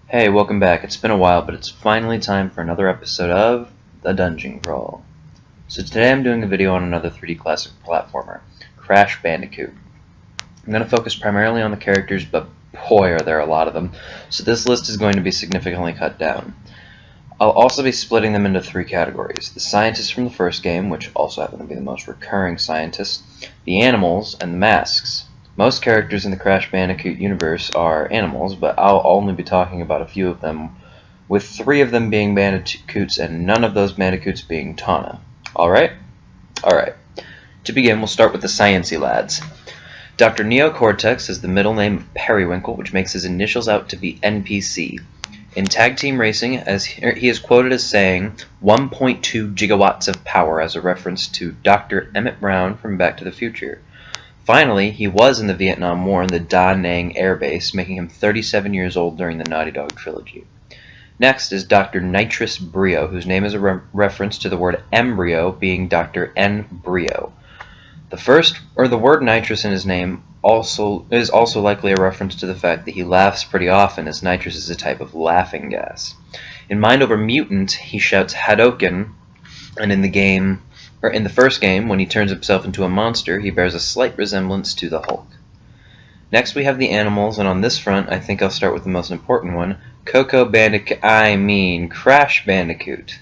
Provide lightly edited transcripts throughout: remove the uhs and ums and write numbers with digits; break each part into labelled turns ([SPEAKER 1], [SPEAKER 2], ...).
[SPEAKER 1] Hey, welcome back. It's been a while, but it's finally time for another episode of The Dungeon Crawl. So today I'm doing a video on another 3D classic platformer, Crash Bandicoot. I'm going to focus primarily on the characters, but boy are there a lot of them, so this list is going to be significantly cut down. I'll also be splitting them into three categories: the scientists from the first game, which also happen to be the most recurring scientists, the animals, and the masks. Most characters in the Crash Bandicoot universe are animals, but I'll only be talking about a few of them, with 3 of them being Bandicoots and none of those Bandicoots being Tawna. Alright? Alright. To begin, we'll start with the Sciency lads. Dr. Neo Cortex is the middle name of Periwinkle, which makes his initials out to be NPC. In Tag Team Racing, as he is quoted as saying 1.2 gigawatts of power as a reference to Dr. Emmett Brown from Back to the Future. Finally, he was in the Vietnam War in the Da Nang Air Base, making him 37 years old during the Naughty Dog trilogy. Next is Dr. Nitrous Brio, whose name is a reference to the word embryo being Dr. N. Brio. The word nitrous in his name is also likely a reference to the fact that he laughs pretty often, as nitrous is a type of laughing gas. In Mind Over Mutant, he shouts Hadoken, and in the first game, when he turns himself into a monster, he bears a slight resemblance to the Hulk. Next we have the animals, and on this front, I think I'll start with the most important one, Crash Bandicoot.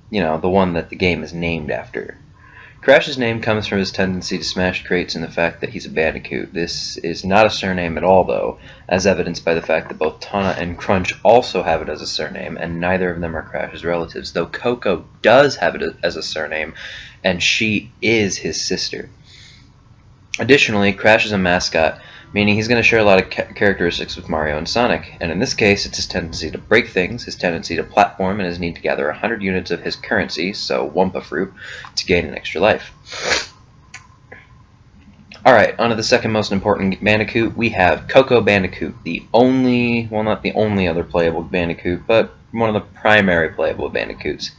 [SPEAKER 1] You know, the one that the game is named after. Crash's name comes from his tendency to smash crates and the fact that he's a bandicoot. This is not a surname at all, though, as evidenced by the fact that both Tawna and Crunch also have it as a surname, and neither of them are Crash's relatives, though Coco does have it as a surname, and she is his sister. Additionally, Crash is a mascot, meaning he's going to share a lot of characteristics with Mario and Sonic, and in this case it's his tendency to break things, his tendency to platform, and his need to gather 100 units of his currency, so Wumpa Fruit, to gain an extra life. Alright, on to the second most important Bandicoot. We have Coco Bandicoot, not the only other playable Bandicoot, but one of the primary playable Bandicoots.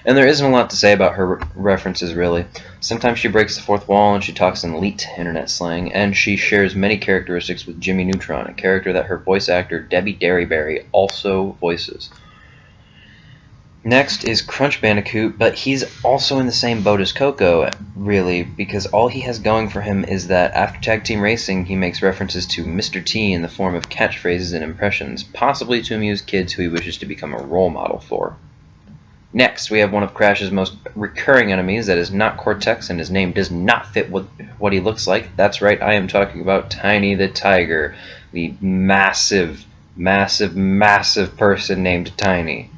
[SPEAKER 1] And there isn't a lot to say about her references, really. Sometimes she breaks the fourth wall and she talks in elite internet slang, and she shares many characteristics with Jimmy Neutron, a character that her voice actor Debbie Derryberry also voices. Next is Crunch Bandicoot, but he's also in the same boat as Coco, really, because all he has going for him is that after Tag Team Racing, he makes references to Mr. T in the form of catchphrases and impressions, possibly to amuse kids who he wishes to become a role model for. Next, we have one of Crash's most recurring enemies that is not Cortex, and his name does not fit what he looks like. That's right, I am talking about Tiny the Tiger, the massive, massive, massive person named Tiny,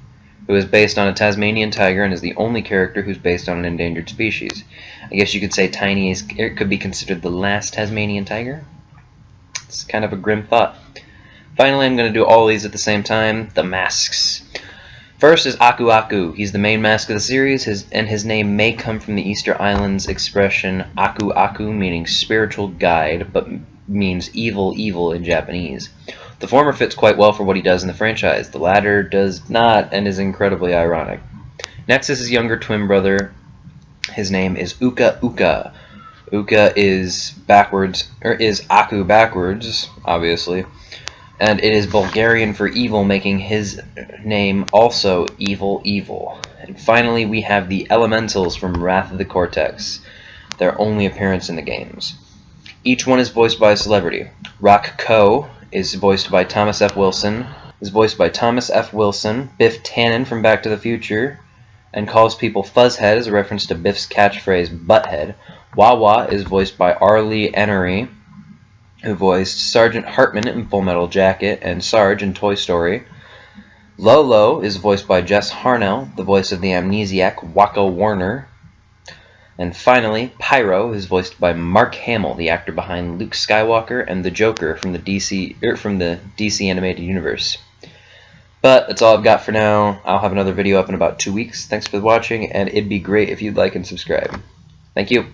[SPEAKER 1] who is based on a Tasmanian tiger and is the only character who's based on an endangered species. I guess you could say Tiny could be considered the last Tasmanian tiger. It's kind of a grim thought. Finally, I'm going to do all these at the same time, the masks. First is Aku Aku. He's the main mask of the series, and his name may come from the Easter Islands expression Aku Aku, meaning spiritual guide, but means evil evil in Japanese. The former fits quite well for what he does in the franchise. The latter does not, and is incredibly ironic. Next is his younger twin brother. His name is Uka Uka. Uka is Aku backwards, obviously. And it is Bulgarian for evil, making his name also Evil Evil. And finally, we have the Elementals from Wrath of the Cortex, their only appearance in the games. Each one is voiced by a celebrity. Rock Co is voiced by Thomas F. Wilson. Biff Tannen from Back to the Future, and calls people Fuzzhead as a reference to Biff's catchphrase Butthead. Wawa is voiced by Arlie Enery, who voiced Sergeant Hartman in Full Metal Jacket and Sarge in Toy Story. Lolo is voiced by Jess Harnell, the voice of the amnesiac Waka Warner. And finally, Pyro is voiced by Mark Hamill, the actor behind Luke Skywalker and the Joker from the DC animated universe. But that's all I've got for now. I'll have another video up in about 2 weeks. Thanks for watching, and it'd be great if you'd like and subscribe. Thank you.